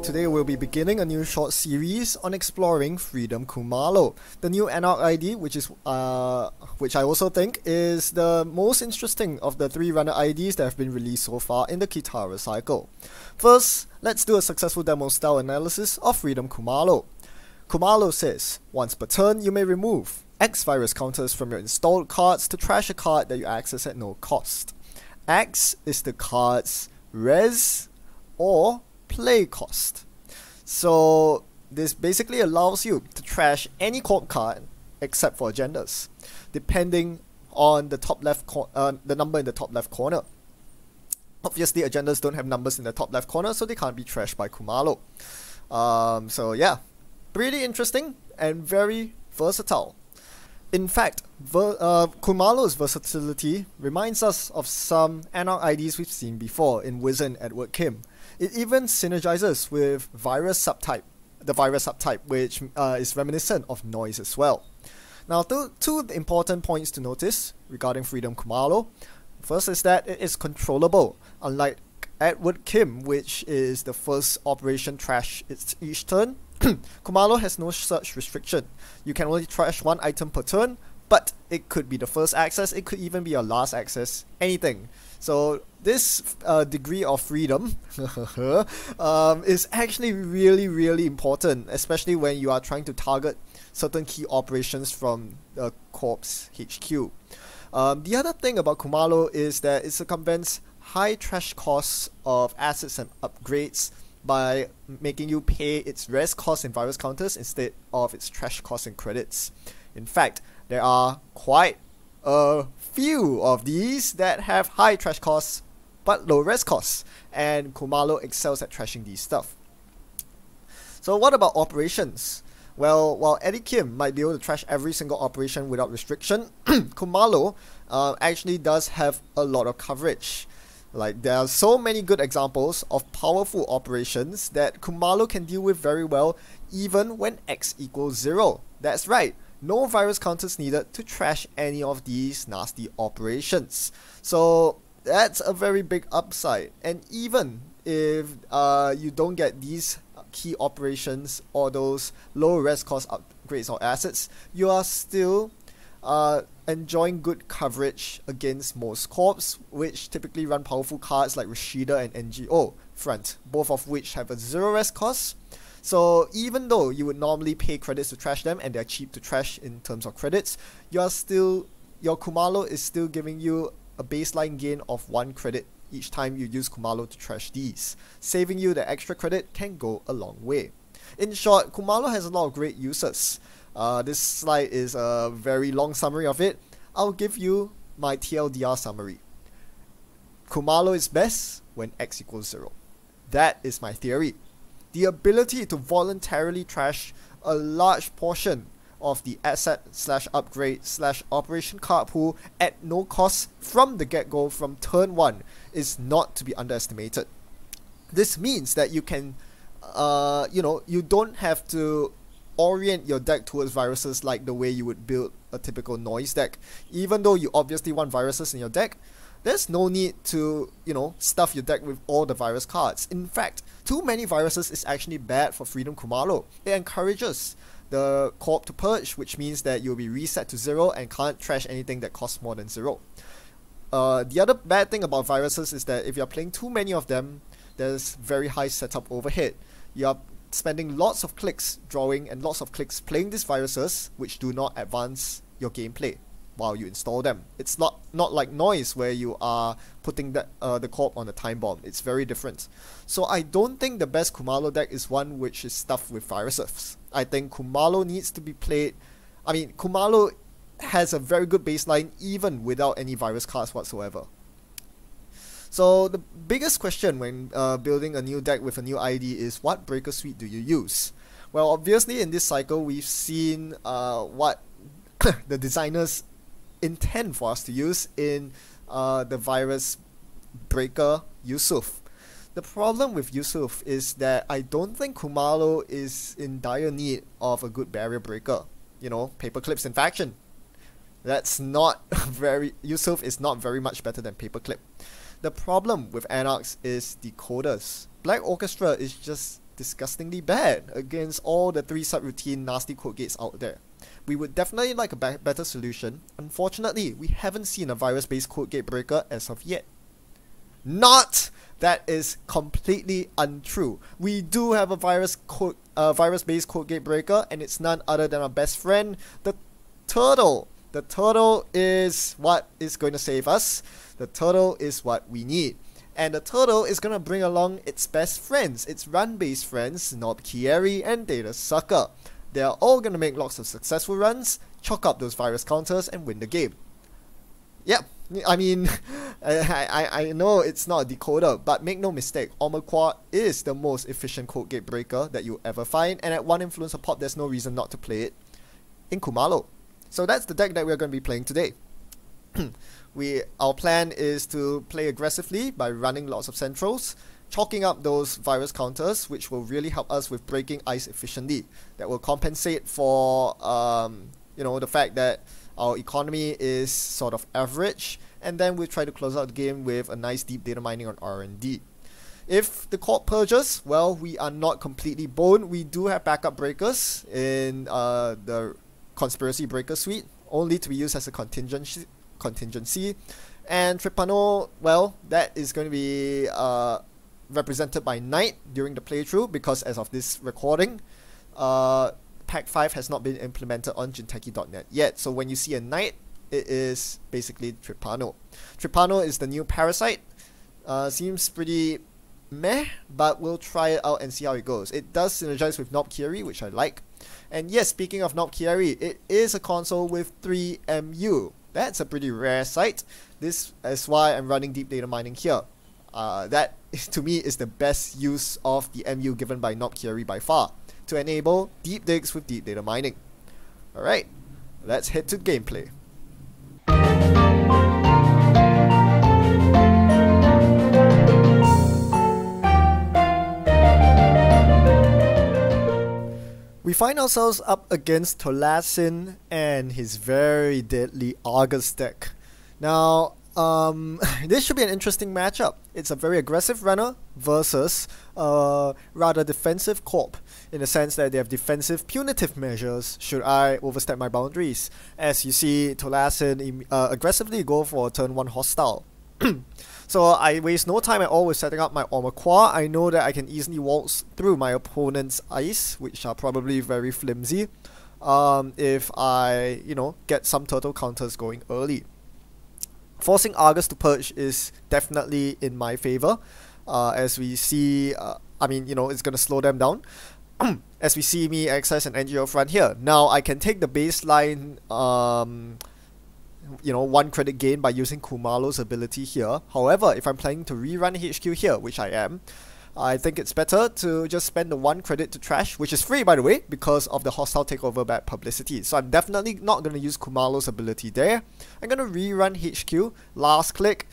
Today we'll be beginning a new short series on exploring Freedom Khumalo, the new Anarch ID, which I also think is the most interesting of the three runner IDs that have been released so far in the Kitara cycle. First, let's do a successful demo style analysis of Freedom Khumalo. Khumalo says, once per turn you may remove X virus counters from your installed cards to trash a card that you access at no cost. X is the card's res or play cost. So this basically allows you to trash any corp card except for agendas, depending on the top left the number in the top left corner. Obviously, agendas don't have numbers in the top left corner, so they can't be trashed by Khumalo. So yeah, pretty interesting and very versatile. In fact, Khumalo's versatility reminds us of some Anarch IDs we've seen before in Wizard and Edward Kim. It even synergizes with the virus subtype, which is reminiscent of noise as well. Now, two important points to notice regarding Freedom Khumalo. First is that it is controllable, unlike Edward Kim, which is the first operation trash each turn. Khumalo has no such restriction. You can only trash one item per turn, but it could be the first access, it could even be your last access, anything. So this degree of freedom is actually really important, especially when you are trying to target certain key operations from the Corp's HQ. The other thing about Khumalo is that it circumvents high trash costs of assets and upgrades by making you pay its res costs and virus counters instead of its trash costs and credits. In fact, there are quite a few of these that have high trash costs but low res costs, and Khumalo excels at trashing these stuff. So what about operations? Well, while Eddie Kim might be able to trash every single operation without restriction, Khumalo actually does have a lot of coverage. Like, there are so many good examples of powerful operations that Khumalo can deal with very well even when X equals 0. That's right, no virus counters needed to trash any of these nasty operations. So that's a very big upside. And even if you don't get these key operations or those low res cost upgrades or assets, you are still enjoying good coverage against most corps, which typically run powerful cards like Rashida and NGO Front, both of which have a 0 res cost. So even though you would normally pay credits to trash them and they're cheap to trash in terms of credits, your Khumalo is still giving you a baseline gain of 1 credit each time you use Khumalo to trash these. Saving you the extra credit can go a long way. In short, Khumalo has a lot of great uses. This slide is a very long summary of it. I'll give you my TLDR summary. Khumalo is best when X equals 0. That is my theory. The ability to voluntarily trash a large portion of the asset/upgrade/operation card pool at no cost from the get-go from turn 1 is not to be underestimated. This means that you can, you don't have to orient your deck towards viruses like the way you would build a typical noise deck. Even though you obviously want viruses in your deck, there's no need to, stuff your deck with all the virus cards. In fact, too many viruses is actually bad for Freedom Khumalo. It encourages the corp to purge, which means that you'll be reset to 0 and can't trash anything that costs more than 0. The other bad thing about viruses is that if you're playing too many of them, there's very high setup overhead. You're spending lots of clicks drawing and lots of clicks playing these viruses, which do not advance your gameplay while you install them. It's not like noise where you are putting the corp on a time bomb. It's very different. So I don't think the best Khumalo deck is one which is stuffed with viruses. I think Khumalo needs to be played. Khumalo has a very good baseline even without any virus cards whatsoever. So the biggest question when building a new deck with a new ID is, what breaker suite do you use? Well, obviously in this cycle we've seen what the designers intend for us to use in the virus breaker Yusuf. The problem with Yusuf is that I don't think Khumalo is in dire need of a good barrier breaker. Paperclips in faction. That's not Yusuf is not very much better than Paperclip. The problem with Anarchs is decoders. Black Orchestra is just disgustingly bad against all the 3 subroutine nasty quote gates out there. We would definitely like a better solution. Unfortunately, we haven't seen a virus-based quote gate breaker as of yet. Not! That is completely untrue. We do have a virus-based quote gate breaker, and it's none other than our best friend, the turtle. The turtle is what is going to save us. The turtle is what we need. And the turtle is going to bring along its best friends, its run-based friends, Knobkieri and Data Sucker. They are all going to make lots of successful runs, chalk up those virus counters, and win the game. Yep, I mean, I know it's not a decoder, but make no mistake, Aumakua is the most efficient quote gate breaker that you'll ever find, and at 1 influencer pop, there's no reason not to play it in Khumalo. So that's the deck that we're going to be playing today. Our plan is to play aggressively by running lots of centrals, chalking up those virus counters, which will really help us with breaking ice efficiently. That will compensate for the fact that our economy is sort of average, and then we'll try to close out the game with a nice deep data mining on R&D. If the court purges, well, we are not completely boned. We do have backup breakers in the Conspiracy Breaker suite, only to be used as a contingency. And Tripano, well, that is going to be represented by Knight during the playthrough, because as of this recording, Pack 5 has not been implemented on Jinteki.net yet. So when you see a Knight, it is basically Tripano. Tripano is the new Parasite. Seems pretty meh, but we'll try it out and see how it goes. It does synergize with Knobkieri, which I like. And yes, speaking of Knobkieri, it is a console with 3 MU. That's a pretty rare sight. This is why I'm running deep data mining here. That, to me, is the best use of the MU given by Knobkieri by far, to enable deep digs with deep data mining. Alright, let's head to gameplay. We find ourselves up against Tolasin and his very deadly Argus deck. Now, this should be an interesting matchup. It's a very aggressive runner versus a rather defensive corp, in the sense that they have defensive punitive measures should I overstep my boundaries. As you see, Tolasin aggressively go for a turn 1 hostile. So I waste no time at all with setting up my Aumakua. I know that I can easily waltz through my opponent's ice, which are probably very flimsy, if I, get some turtle counters going early. Forcing Argus to purge is definitely in my favor, as we see, it's going to slow them down. As we see me access an NGO front here. Now I can take the baseline 1 credit gain by using Khumalo's ability here. However, if I'm planning to rerun HQ here, which I am, I think it's better to just spend the 1 credit to trash, which is free by the way, because of the hostile takeover bad publicity. So I'm definitely not going to use Khumalo's ability there. I'm going to rerun HQ, last click.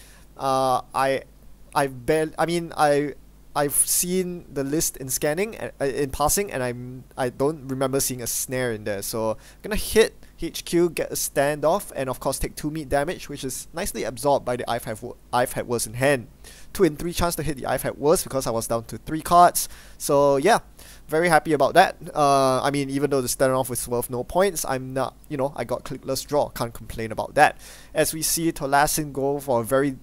I've seen the list in scanning, in passing, and I don't remember seeing a snare in there. So I'm gonna hit HQ, get a standoff, and of course take 2 meat damage, which is nicely absorbed by the I've had worse in hand. 2 in 3 chance to hit the I've had worse because I was down to 3 cards. So yeah, very happy about that. Even though the standoff was worth no points, I'm not, I got clickless draw. Can't complain about that. As we see Tolasin go for a very,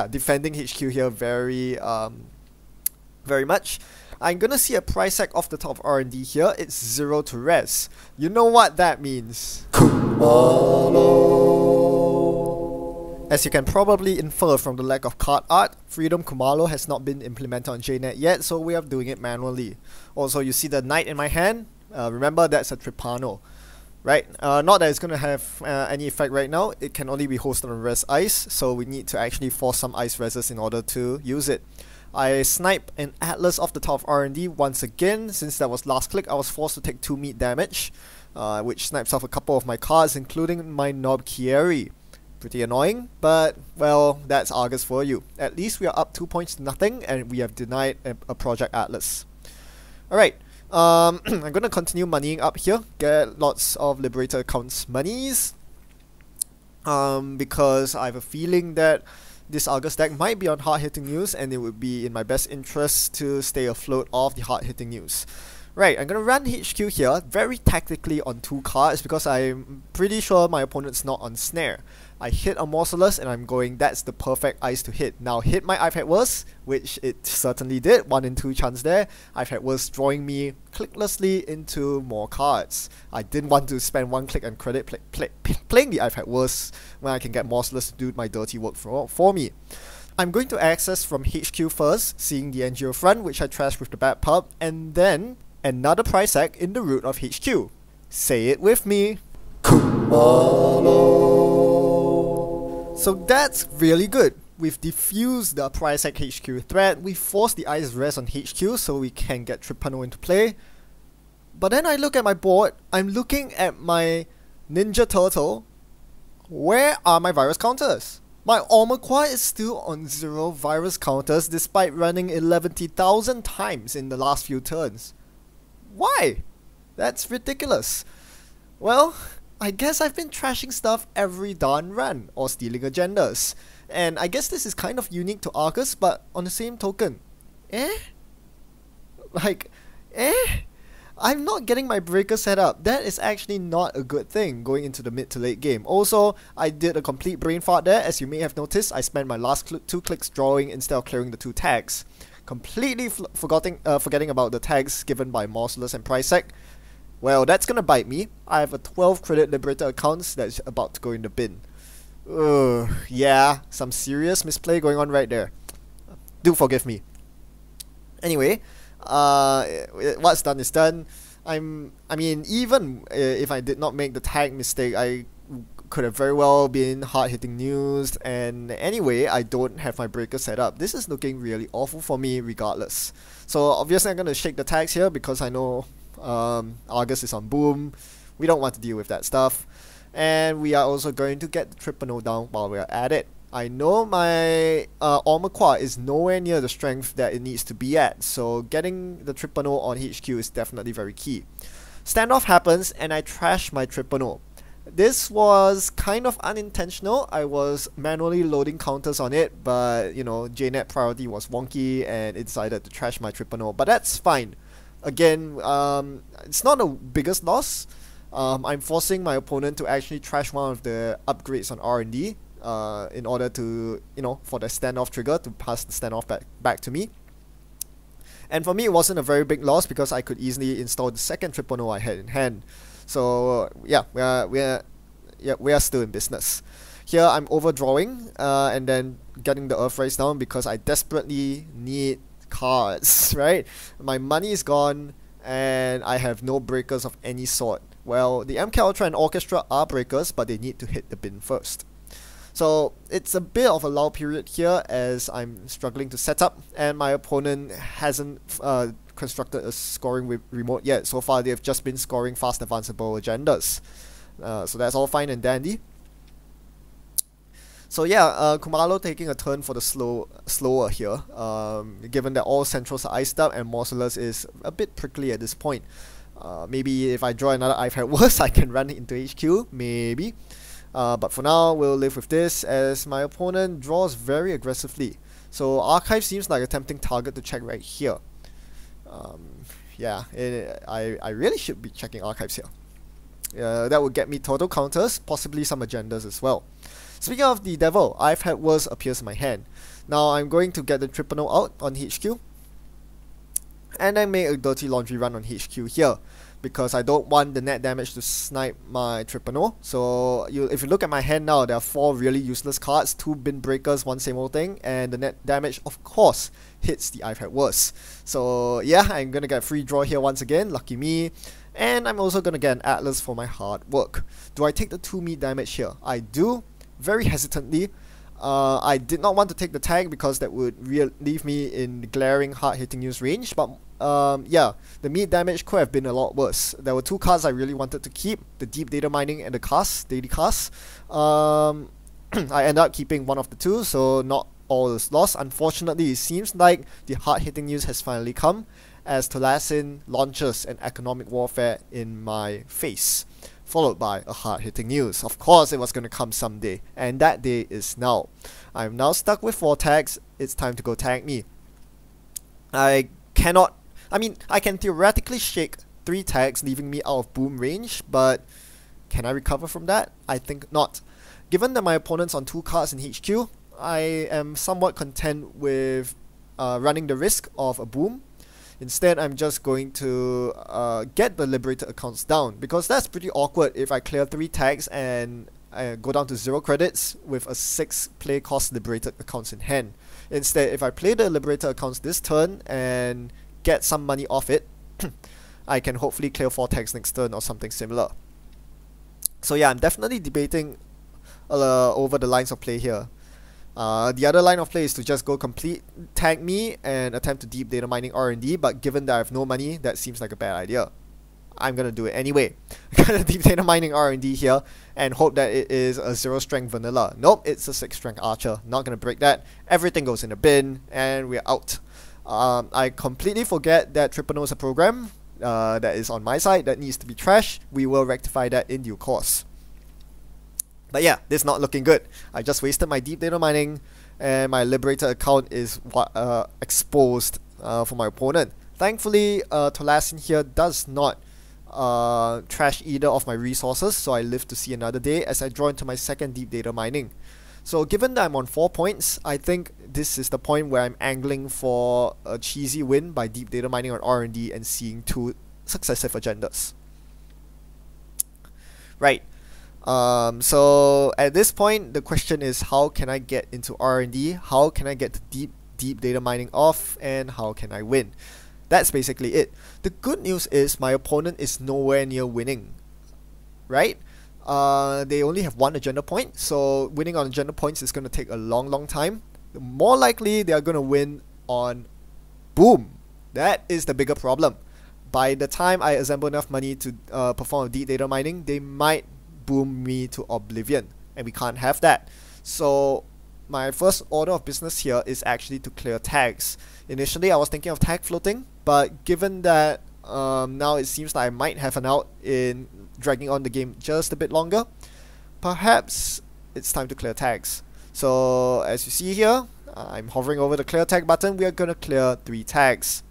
defending HQ here very much. I'm gonna see a price sack off the top of R&D here. It's 0 to res. You know what that means. Khumalo. As you can probably infer from the lack of card art, Freedom Khumalo has not been implemented on JNet yet, so we are doing it manually. Also, you see the Knight in my hand. Remember, that's a Tripano. Right? Not that it's going to have any effect right now. It can only be hosted on res ice, so we need to actually force some ice reses in order to use it. I snipe an Atlas off the top of R&D once again. Since that was last click, I was forced to take 2 meat damage, which snipes off a couple of my cards, including my Knobkieri. Pretty annoying, but, well, that's Argus for you. At least we are up 2 points to nothing, and we have denied a Project Atlas. Alright, I'm gonna continue moneying up here, get lots of Liberator accounts monies, because I have a feeling that this Argus deck might be on hard-hitting news, and it would be in my best interest to stay afloat of the hard-hitting news. Right, I'm gonna run HQ here, very tactically on 2 cards because I'm pretty sure my opponent's not on Snare. I hit a Morcelus and I'm going, that's the perfect ice to hit. Now hit my I've Had Worse, which it certainly did, 1 in 2 chance there. I've Had Worse drawing me clicklessly into more cards. I didn't want to spend 1 click and credit playing the I've Had Worse when I can get Morcelus to do my dirty work for me. I'm going to access from HQ first, seeing the NGO front, which I trashed with the bad pub, and then another price tag in the root of HQ. Say it with me. Khumalo. So that's really good. We've diffused the price tag HQ threat, we forced the Ice Rest on HQ so we can get Tripano into play. But then I look at my board, I'm looking at my Ninja Turtle. Where are my virus counters? My Aumakua is still on 0 virus counters despite running 11,000 times in the last few turns. Why? That's ridiculous. Well, I guess I've been trashing stuff every darn run, or stealing agendas. And I guess this is kind of unique to Argus, but on the same token, I'm not getting my breaker set up. That is actually not a good thing going into the mid to late game. Also, I did a complete brain fart there. As you may have noticed, I spent my last 2 clicks drawing instead of clearing the 2 tags. Completely forgetting about the tags given by Morcelus and Pricek. Well, that's gonna bite me. I have a 12 credit Liberator accounts that's about to go in the bin. Yeah, some serious misplay going on right there. Do forgive me. Anyway, what's done is done. I mean, even if I did not make the tag mistake, I could have very well been hard-hitting news, and anyway, I don't have my breaker set up. This is looking really awful for me regardless. So obviously I'm going to shake the tags here because I know Argus is on boom. We don't want to deal with that stuff. And we are also going to get the Tripano down while we are at it. I know my Aumakua is nowhere near the strength that it needs to be at, so getting the Tripano on HQ is definitely very key. Standoff happens and I trash my Tripano. This was kind of unintentional. I was manually loading counters on it, but you know, JNet priority was wonky and it decided to trash my Tripano, but that's fine. Again, it's not the biggest loss. I'm forcing my opponent to actually trash one of the upgrades on R&D in order to, you know, for the standoff trigger to pass the standoff back to me. And for me, it wasn't a very big loss because I could easily install the second Tripano I had in hand. So yeah, we are still in business. Here I'm overdrawing and then getting the Earth Race down because I desperately need cards, right? My money is gone and I have no breakers of any sort. Well, the MK Ultra and Orchestra are breakers, but they need to hit the bin first. So it's a bit of a lull period here as I'm struggling to set up, and my opponent hasn't constructed a scoring remote yet. So far they've just been scoring fast advanceable agendas. So that's all fine and dandy. So yeah, Khumalo taking a turn for the slower here, given that all centrals are iced up and Morcelus is a bit prickly at this point. Maybe if I draw another I've Had Worse, I can run it into HQ, maybe. But for now, we'll live with this as my opponent draws very aggressively. So Archive seems like a tempting target to check right here. Yeah, I really should be checking Archives here. That would get me total counters, possibly some agendas as well. Speaking of the Devil, I've Had Worse appears in my hand. Now I'm going to get the Tripano out on HQ. And then make a dirty laundry run on HQ here, because I don't want the net damage to snipe my Tripano. So if you look at my hand now, there are 4 really useless cards, 2 bin breakers, 1 same old thing, and the net damage of course hits the I've Had Worse. So yeah, I'm gonna get a free draw here once again, lucky me. And I'm also gonna get an Atlas for my hard work. Do I take the 2 meat damage here? I do, very hesitantly. I did not want to take the tag because that would leave me in the glaring hard-hitting news range, but yeah, the meat damage could have been a lot worse. There were 2 cards I really wanted to keep, the Deep Data Mining and the Cast, Daily Cast. I ended up keeping one of the 2, so not all is lost. Unfortunately, it seems like the hard-hitting news has finally come, as Talasin launches an economic warfare in my face. followed by a hard-hitting news. Of course it was going to come someday, and that day is now. I'm now stuck with 4 tags. It's time to go tag me. I can theoretically shake 3 tags, leaving me out of boom range, but can I recover from that? I think not. Given that my opponent's on 2 cards in HQ, I am somewhat content with running the risk of a boom. Instead, I'm just going to get the liberated accounts down, because that's pretty awkward if I clear 3 tags and I go down to 0 credits with a 6 play cost liberated accounts in hand. Instead, if I play the liberated accounts this turn and get some money off it, I can hopefully clear 4 tags next turn or something similar. So yeah, I'm definitely debating over the lines of play here. The other line of play is to just go complete tag me and attempt to deep data mining R&D, but given that I have no money, that seems like a bad idea. I'm gonna do it anyway. I'm gonna deep data mining R&D here and hope that it is a 0 strength vanilla. Nope, it's a 6 strength archer. Not gonna break that. Everything goes in the bin and we're out. I completely forget that Tripano is a program that is on my side that needs to be trashed. We will rectify that in due course. But yeah, this is not looking good. I just wasted my deep data mining and my liberator account is exposed for my opponent. Thankfully, Tolasin here does not trash either of my resources, so I live to see another day as I draw into my second deep data mining. So given that I'm on 4 points, I think this is the point where I'm angling for a cheesy win by deep data mining on R&D and seeing 2 successive agendas. Right. So at this point, the question is, how can I get into R&D? How can I get the deep data mining off? And how can I win? That's basically it. The good news is my opponent is nowhere near winning, right? They only have 1 agenda point, so winning on agenda points is going to take a long time. More likely, they are going to win on boom. That is the bigger problem. By the time I assemble enough money to perform deep data mining, they might boom me to oblivion, and we can't have that. So my first order of business here is actually to clear tags. Initially, I was thinking of tag floating, but given that now it seems like I might have an out in dragging on the game just a bit longer, perhaps it's time to clear tags. So as you see here, I'm hovering over the clear tag button. We are gonna clear 3 tags.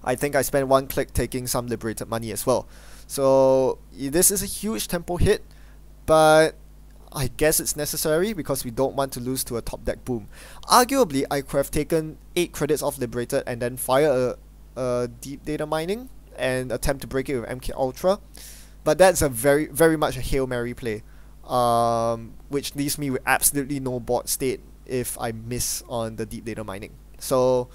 I think I spent 1 click taking some liberated money as well. So this is a huge tempo hit, but I guess it's necessary because we don't want to lose to a top deck boom. Arguably, I could have taken 8 credits off liberated and then fire a deep data mining and attempt to break it with MK Ultra, but that's a very much a Hail Mary play, which leaves me with absolutely no board state if I miss on the deep data mining. So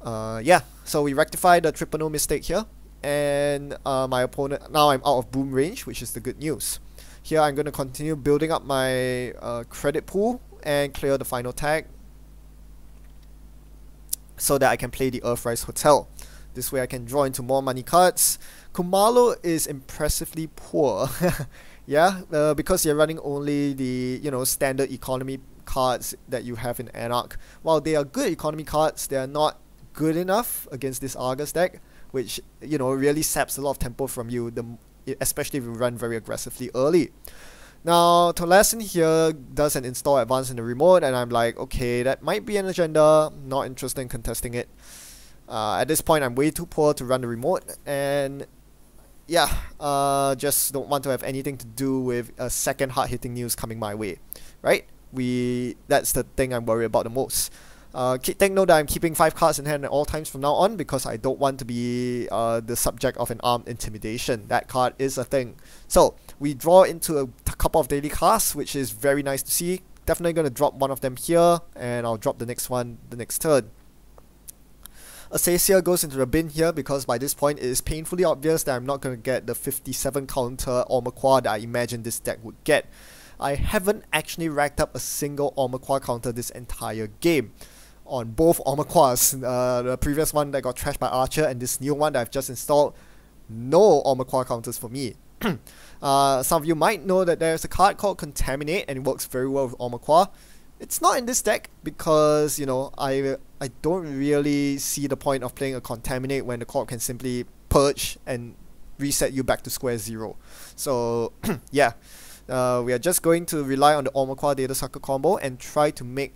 yeah, so we rectify the Tripano mistake here, and my opponent, now I'm out of boom range, which is the good news. Here I'm going to continue building up my credit pool and clear the final tag so that I can play the Earthrise Hotel. This way I can draw into more money cards. Khumalo is impressively poor. Yeah, because you're running only the standard economy cards that you have in Anarch. While they are good economy cards, they are not good enough against this Argus deck, which really saps a lot of tempo from you, especially if you run very aggressively early. Now Tolasin here does an install advance in the remote, and I'm like, okay, that might be an agenda, not interested in contesting it. At this point I'm way too poor to run the remote, and yeah, just don't want to have anything to do with a second hard-hitting news coming my way, right? That's the thing I'm worried about the most. Take note that I'm keeping 5 cards in hand at all times from now on because I don't want to be the subject of an armed intimidation. That card is a thing. So we draw into a couple of daily casts, which is very nice to see. Definitely going to drop one of them here, and I'll drop the next one the next turn. Asacia goes into the bin here because by this point it is painfully obvious that I'm not going to get the 57 counter Aumakua that I imagined this deck would get. I haven't actually racked up a single Aumakua counter this entire game. On both Aumakuas, the previous one that got trashed by Archer and this new one that I've just installed, no Aumakua counters for me. Some of you might know that there's a card called Contaminate, and it works very well with Aumakua. It's not in this deck because, I don't really see the point of playing a Contaminate when the card can simply purge and reset you back to square zero. So yeah, we are just going to rely on the Aumakua data sucker combo and try to make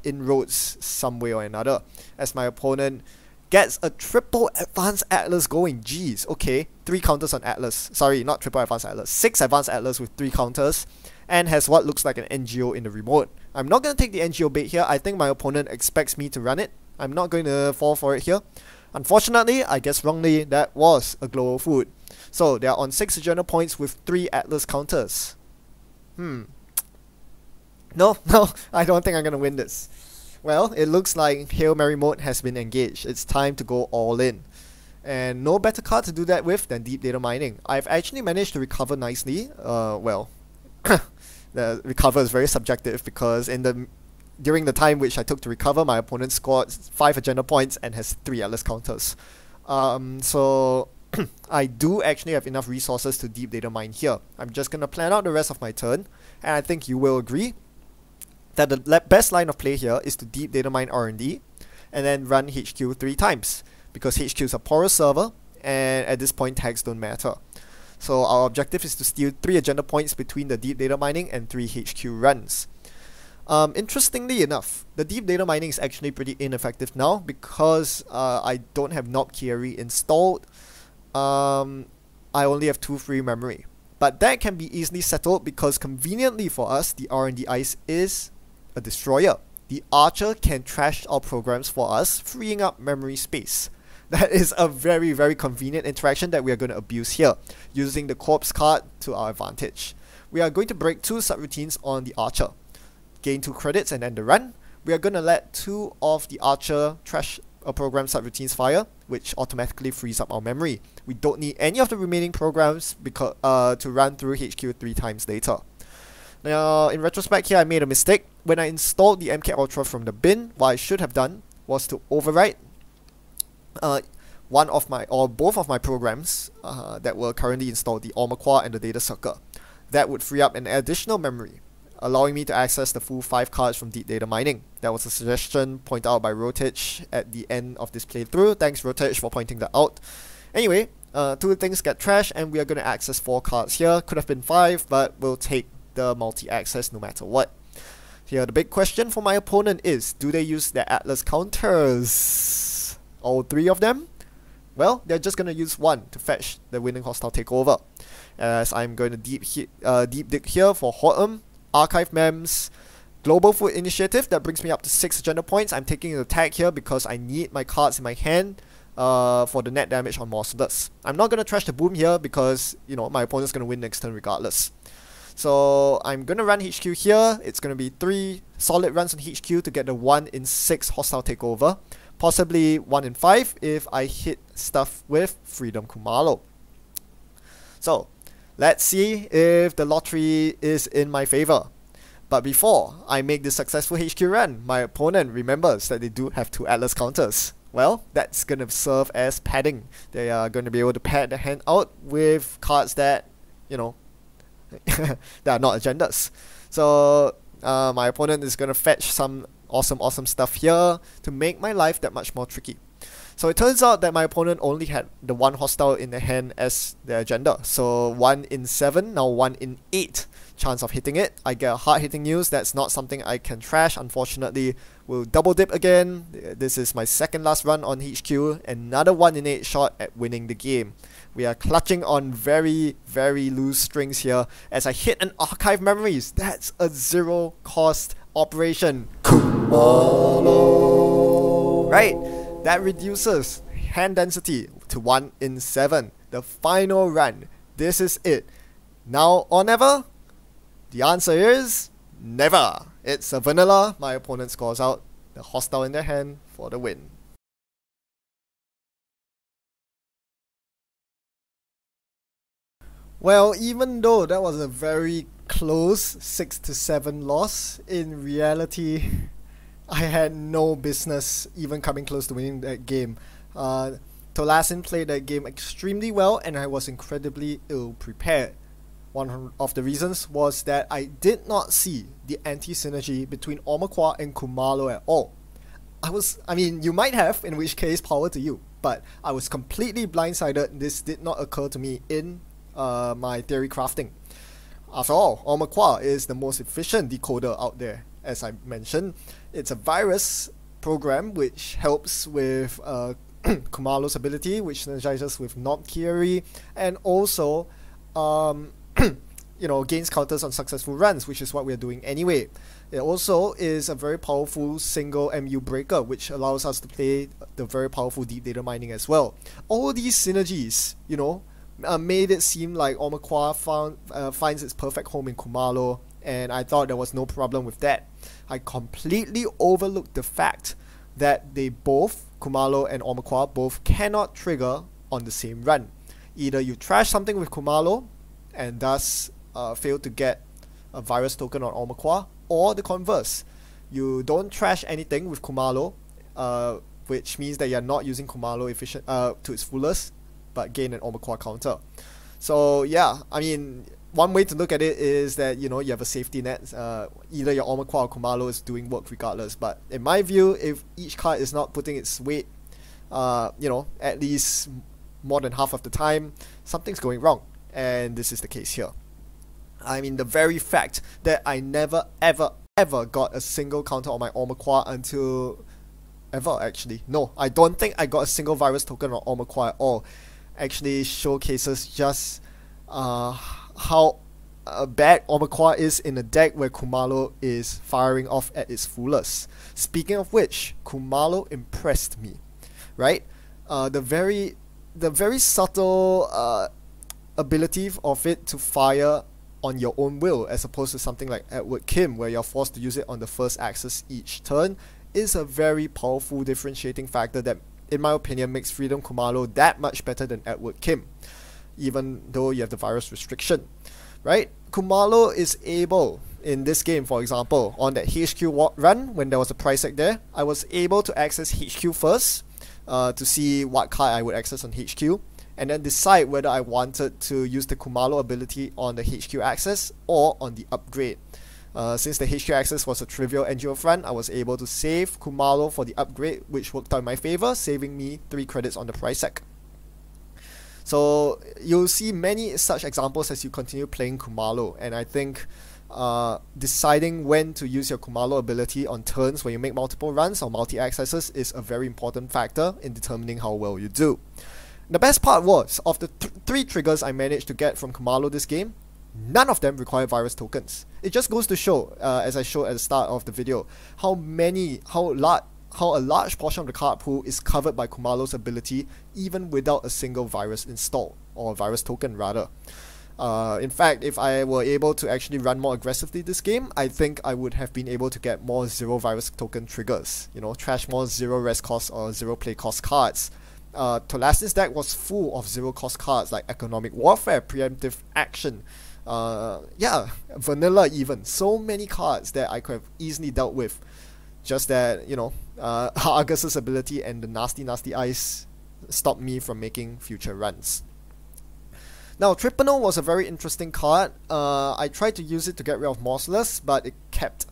inroads some way or another, as my opponent gets a triple advanced Atlas going. Jeez, okay, 3 counters on Atlas. Sorry, not triple advanced Atlas, 6 advanced Atlas with 3 counters, and has what looks like an NGO in the remote. I'm not going to take the NGO bait here. I think my opponent expects me to run it. I'm not going to fall for it here. Unfortunately, I guess wrongly, that was a global food. So they are on 6 agenda points with 3 Atlas counters. No, I don't think I'm going to win this. Well, it looks like Hail Mary mode has been engaged. It's time to go all in. And no better card to do that with than Deep Data Mining. I've actually managed to recover nicely. Well, the recover is very subjective because during the time which I took to recover, my opponent scored 5 agenda points and has 3 Atlas counters. So I do actually have enough resources to Deep Data Mine here. I'm just going to plan out the rest of my turn, and I think you will agree that the best line of play here is to Deep Data Mine R&D and then run HQ 3 times, because HQ is a porous server and at this point tags don't matter. So our objective is to steal 3 agenda points between the Deep Data Mining and 3 HQ runs. Interestingly enough, the Deep Data Mining is actually pretty ineffective now because I don't have Knob Kieri installed. I only have 2 free memory. But that can be easily settled because conveniently for us, the R&D Ice is a destroyer. The Archer can trash our programs for us, freeing up memory space. That is a very, very convenient interaction that we are going to abuse here, using the Corpse card to our advantage. We are going to break 2 subroutines on the Archer, gain 2 credits and end the run. We are going to let 2 of the Archer trash program subroutines fire, which automatically frees up our memory. We don't need any of the remaining programs because to run through HQ 3 times later. Now, in retrospect here, I made a mistake. When I installed the MK Ultra from the bin, what I should have done was to overwrite both of my programs that were currently installed, the Aumakua and the Data Sucker. That would free up an additional memory, allowing me to access the full 5 cards from Deep Data Mining. That was a suggestion pointed out by Rotich at the end of this playthrough. Thanks Rotich for pointing that out. Anyway, 2 things get trashed and we are going to access 4 cards here. Could have been 5, but we'll take the multi-access no matter what. Here the big question for my opponent is, do they use their Atlas counters? All 3 of them? Well, they're just going to use 1 to fetch the winning hostile takeover. As I'm going to deep dig here for Ho'em, Archive Mems, Global Food Initiative. That brings me up to 6 agenda points. I'm taking an attack here because I need my cards in my hand for the net damage on Morcelus. I'm not going to trash the boom here because, you know, my opponent's going to win next turn regardless. So I'm going to run HQ here. It's going to be 3 solid runs on HQ to get the 1 in 6 hostile takeover. Possibly 1 in 5 if I hit stuff with Freedom Khumalo. So let's see if the lottery is in my favor. But before I make this successful HQ run, my opponent remembers that they do have 2 Atlas counters. Well, that's going to serve as padding. They are going to be able to pad the hand out with cards that, you know, that are not agendas. So my opponent is going to fetch some awesome stuff here to make my life that much more tricky. So it turns out that my opponent only had the 1 hostile in the hand as the agenda. So 1 in 7, now 1 in 8 chance of hitting it. I get a hard hitting news. That's not something I can trash, unfortunately. We'll double dip again. This is my second last run on HQ. Another 1 in 8 shot at winning the game. We are clutching on very, very loose strings here as I hit an Archive Memories. That's a 0 cost operation. Khumalo. Right, that reduces hand density to 1 in 7. The final run. This is it. Now or never? The answer is never. It's a vanilla. My opponent scores out the hostile in their hand for the win. Well, even though that was a very close 6-7 loss, in reality, I had no business even coming close to winning that game. Tolasin played that game extremely well and I was incredibly ill prepared. One of the reasons was that I did not see the anti-synergy between Aumakua and Khumalo at all. I mean, you might have, in which case, power to you. but I was completely blindsided. This did not occur to me in my theory crafting. After all, Aumakua is the most efficient decoder out there. As I mentioned, it's a virus program which helps with Khumalo's ability, which synergizes with Not Theory, and also gains counters on successful runs, which is what we're doing anyway. It also is a very powerful single MU breaker, which allows us to play the very powerful deep data mining as well. All these synergies, made it seem like Aumakua finds its perfect home in Khumalo, and I thought there was no problem with that. I completely overlooked the fact that they both, Khumalo and Aumakua, both cannot trigger on the same run. Either you trash something with Khumalo and thus fail to get a virus token on Aumakua, or the converse. You don't trash anything with Khumalo, which means that you're not using Khumalo to its fullest, but gain an Aumakua counter. So yeah, I mean, one way to look at it is that you have a safety net. Either your Aumakua or Khumalo is doing work regardless. But in my view, if each card is not putting its weight, at least more than half of the time, something's going wrong, and this is the case here. I mean, the very fact that I never ever got a single counter on my Aumakua until ever, actually. No, I don't think I got a single virus token on Aumakua at all. Actually showcases just how bad Aumakua is in a deck where Khumalo is firing off at its fullest. Speaking of which, Khumalo impressed me, right? The very subtle ability of it to fire on your own will, as opposed to something like Edward Kim, where you're forced to use it on the first axis each turn, is a very powerful differentiating factor that, in my opinion, makes Freedom Khumalo that much better than Edward Kim, even though you have the virus restriction, right? Khumalo is able, in this game for example, on that HQ run, when there was a price tag there, I was able to access HQ first to see what card I would access on HQ, and then decide whether I wanted to use the Khumalo ability on the HQ axis or on the upgrade. Since the HQ axis was a trivial NGO run, I was able to save Khumalo for the upgrade, which worked out in my favor, saving me 3 credits on the price tag. So you'll see many such examples as you continue playing Khumalo, and I think deciding when to use your Khumalo ability on turns when you make multiple runs or multi-accesses is a very important factor in determining how well you do. The best part was, of the 3 triggers I managed to get from Khumalo this game, none of them require virus tokens. It just goes to show, as I showed at the start of the video, how a large portion of the card pool is covered by Khumalo's ability even without a single virus installed, or a virus token rather. In fact, if I were able to actually run more aggressively this game, I think I would have been able to get more 0 virus token triggers, trash more 0 rest cost or 0 play cost cards. Tolastin's deck was full of 0 cost cards like Economic Warfare, Preemptive Action, Vanilla even. So many cards that I could have easily dealt with. Just that, Argus's ability and the nasty eyes stopped me from making future runs. Now, Tripano was a very interesting card. I tried to use it to get rid of Morseless, but it kept,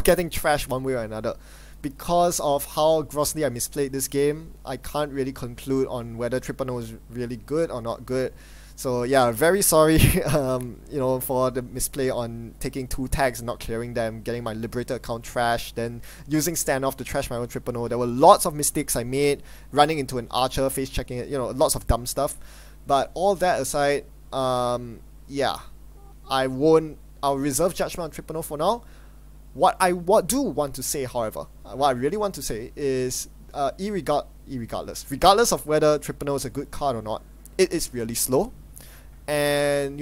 getting trashed one way or another. Because of how grossly I misplayed this game, I can't really conclude on whether Tripano is really good or not good. So yeah, very sorry, for the misplay on taking 2 tags and not clearing them, getting my Liberator account trashed, then using standoff to trash my own Tripano. There were lots of mistakes I made, running into an archer, face checking it, lots of dumb stuff. But all that aside, I'll reserve judgment on Tripano for now. What I do want to say, however, what I really want to say is, regardless of whether Tripano is a good card or not, it is really slow. And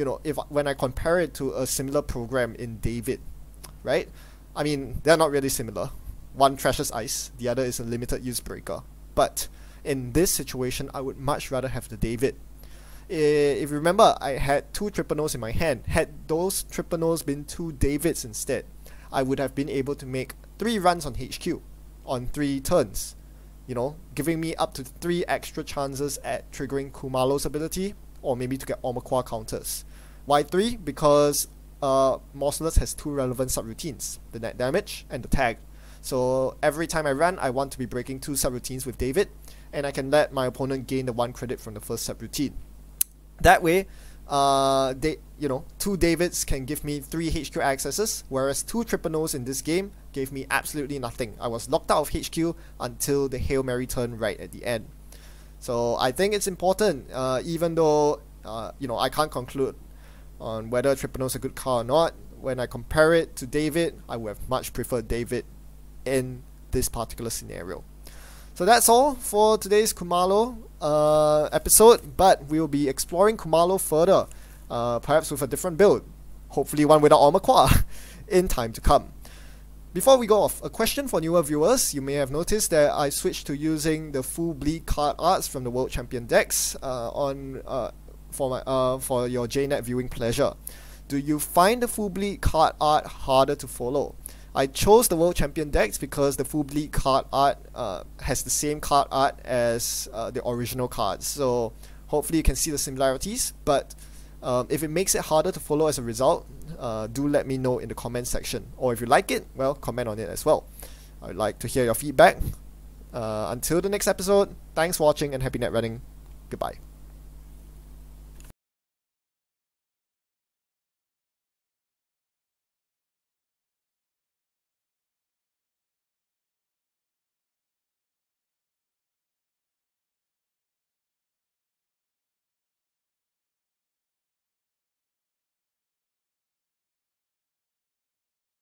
when I compare it to a similar program in David, right? I mean, they're not really similar. One trashes ice, the other is a limited use breaker. But in this situation, I would much rather have the David. If you remember, I had 2 Tripanos in my hand. Had those Tripanos been 2 Davids instead, I would have been able to make 3 runs on HQ on 3 turns, giving me up to 3 extra chances at triggering Khumalo's ability, or maybe to get Aumakua counters. Why 3? Because Morseless has 2 relevant subroutines, the net damage and the tag. So every time I run, I want to be breaking 2 subroutines with David, and I can let my opponent gain the 1 credit from the first subroutine. That way, 2 Davids can give me 3 HQ accesses, whereas 2 Triple Nos in this game gave me absolutely nothing. I was locked out of HQ until the Hail Mary turn right at the end. So I think it's important, even though I can't conclude on whether Triple No's a good card or not. When I compare it to David, I would have much preferred David in this particular scenario. So that's all for today's Khumalo episode, but we'll be exploring Khumalo further, perhaps with a different build, hopefully one without Aumakua, in time to come. Before we go off, a question for newer viewers. You may have noticed that I switched to using the full bleed card arts from the World Champion decks for your JNet viewing pleasure. Do you find the full bleed card art harder to follow? I chose the World Champion decks because the full bleed card art has the same card art as the original cards, so hopefully you can see the similarities, but if it makes it harder to follow as a result, do let me know in the comment section, or if you like it, well, comment on it as well. I'd like to hear your feedback. Until the next episode, thanks for watching and happy net running. Goodbye.